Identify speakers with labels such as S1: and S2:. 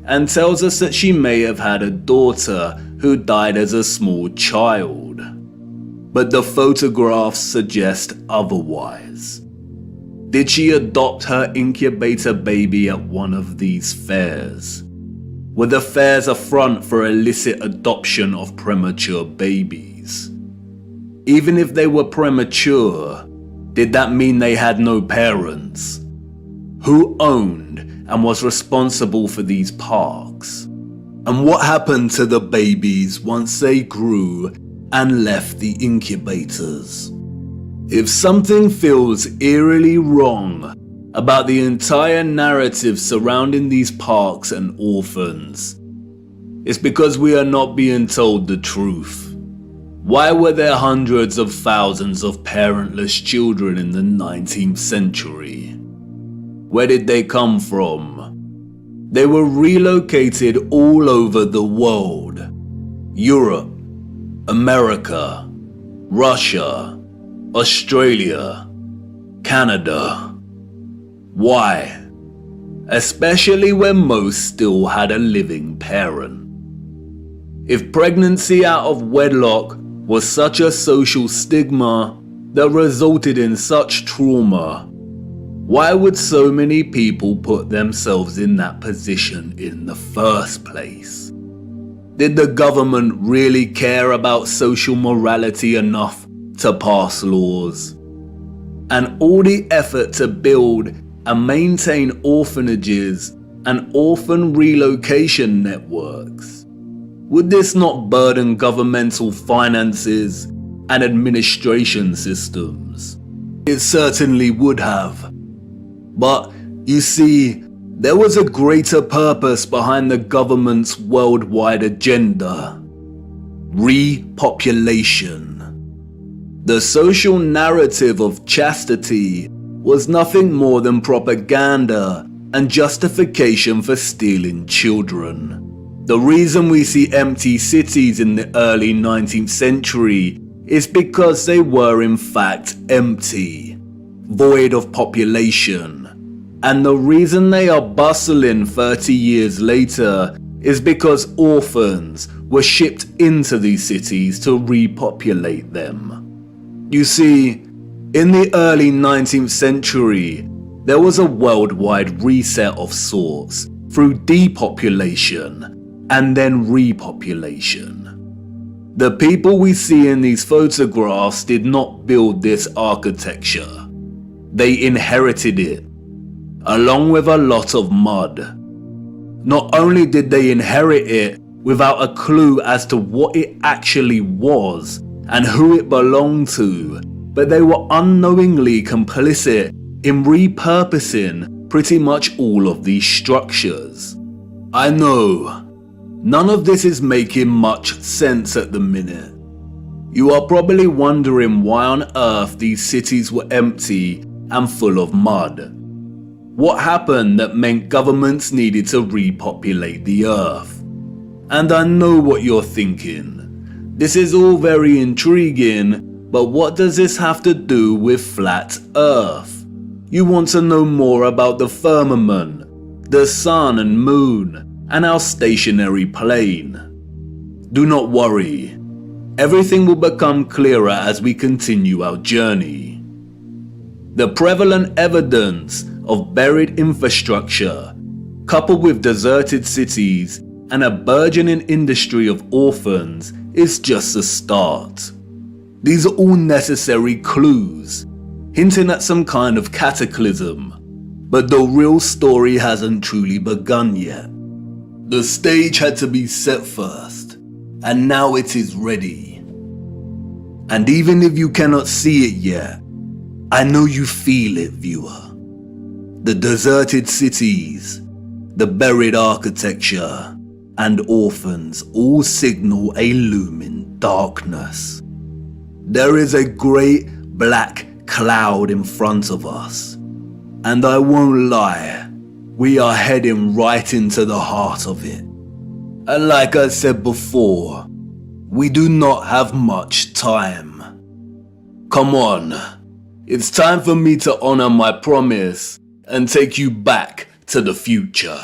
S1: and tells us that she may have had a daughter who died as a small child. But the photographs suggest otherwise. Did she adopt her incubator baby at one of these fairs? Were the fairs a front for illicit adoption of premature babies? Even if they were premature, did that mean they had no parents? Who owned and was responsible for these parks? And what happened to the babies once they grew and left the incubators? If something feels eerily wrong about the entire narrative surrounding these parks and orphans, it's because we are not being told the truth. Why were there hundreds of thousands of parentless children in the 19th century? Where did they come from? They were relocated all over the world. Europe, America, Russia, Australia, Canada. Why? Especially when most still had a living parent. If pregnancy out of wedlock was such a social stigma that resulted in such trauma, why would so many people put themselves in that position in the first place? Did the government really care about social morality enough to pass laws? And all the effort to build and maintain orphanages and orphan relocation networks, would this not burden governmental finances and administration systems? It certainly would have. But you see, there was a greater purpose behind the government's worldwide agenda: repopulation. The social narrative of chastity was nothing more than propaganda and justification for stealing children. The reason we see empty cities in the early 19th century is because they were in fact empty, void of population. And the reason they are bustling 30 years later is because orphans were shipped into these cities to repopulate them. You see, in the early 19th century, there was a worldwide reset of sorts through depopulation and then repopulation. The people we see in these photographs did not build this architecture. They inherited it, along with a lot of mud. Not only did they inherit it without a clue as to what it actually was and who it belonged to, but they were unknowingly complicit in repurposing pretty much all of these structures. I know, none of this is making much sense at the minute. You are probably wondering why on earth these cities were empty and full of mud. What happened that meant governments needed to repopulate the earth? And I know what you're thinking. This is all very intriguing, but what does this have to do with flat earth? You want to know more about the firmament, the sun and moon, and our stationary plane. Do not worry. Everything will become clearer as we continue our journey. The prevalent evidence of buried infrastructure, coupled with deserted cities and a burgeoning industry of orphans, is just a start. These are all necessary clues, hinting at some kind of cataclysm, but the real story hasn't truly begun yet. The stage had to be set first, and now it is ready. And even if you cannot see it yet, I know you feel it, viewer. The deserted cities, the buried architecture, and orphans all signal a looming darkness. There is a great black cloud in front of us, and I won't lie, we are heading right into the heart of it. And like I said before, we do not have much time. Come on, it's time for me to honor my promise and take you back to the future.